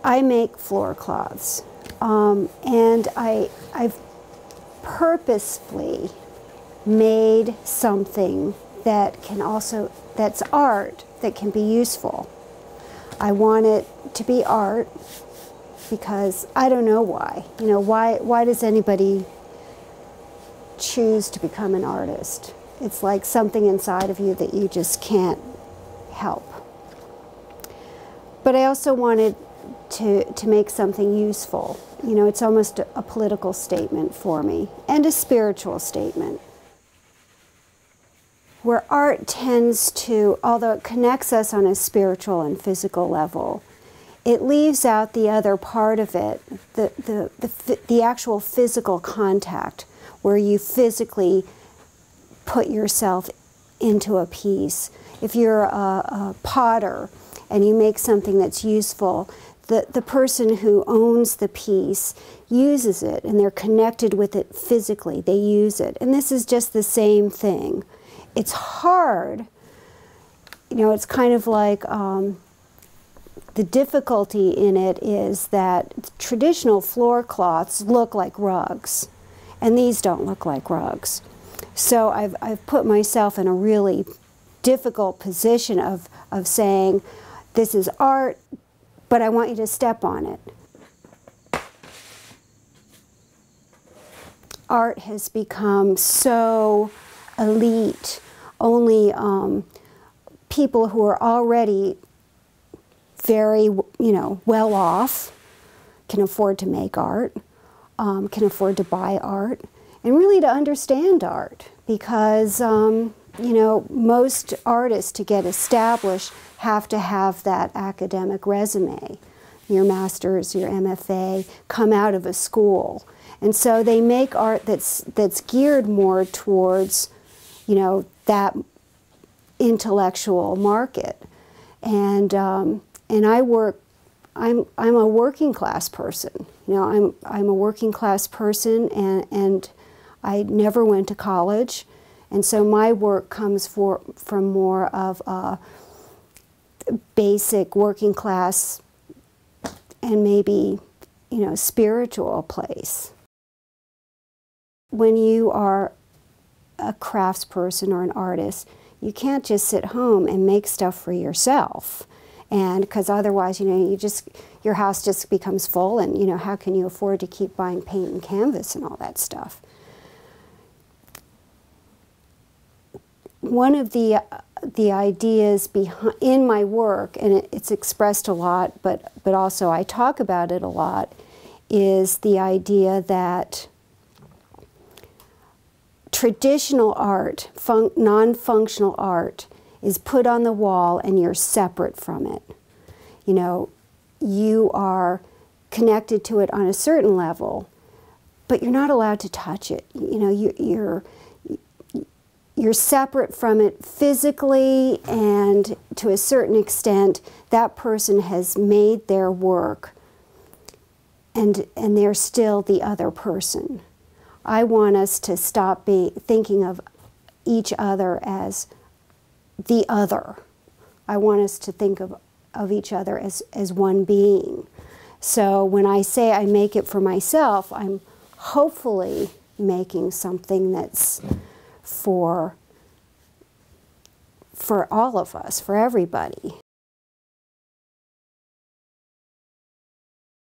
I make floor cloths, and I've purposefully made something that can also, that's art, that can be useful. I want it to be art because I don't know why. You know, why does anybody choose to become an artist? It's like something inside of you that you just can't help. But I also wanted to make something useful. You know, it's almost a political statement for me, and a spiritual statement. Where art tends to, although it connects us on a spiritual and physical level, it leaves out the other part of it, the actual physical contact, where you physically put yourself into a piece. If you're a potter and you make something that's useful, the person who owns the piece uses it, and they're connected with it physically. They use it. And this is just the same thing. It's hard. You know, it's kind of like the difficulty in it is that traditional floor cloths look like rugs, and these don't look like rugs. So I've put myself in a really difficult position of saying, this is art, but I want you to step on it. Art has become so elite. Only people who are already very, well off can afford to make art, can afford to buy art, and really to understand art. Because, most artists, to get established, have to have that academic resume. Your master's, your MFA, come out of a school. And so they make art that's geared more towards, that intellectual market. And I'm a working class person. I'm a working class person, and I never went to college. And so my work comes from more of a basic working class and maybe, spiritual place. When you are a craftsperson or an artist, you can't just sit home and make stuff for yourself. And because otherwise, your house just becomes full, and, how can you afford to keep buying paint and canvas and all that stuff? One of the ideas in my work, and it's expressed a lot, but also I talk about it a lot, is the idea that traditional art, non-functional art, is put on the wall and you're separate from it. You are connected to it on a certain level, but you're not allowed to touch it. You're separate from it physically, and to a certain extent, that person has made their work, and they're still the other person. I want us to stop thinking of each other as the other. I want us to think of each other as one being. So when I say I make it for myself, I'm hopefully making something that's for all of us, for everybody.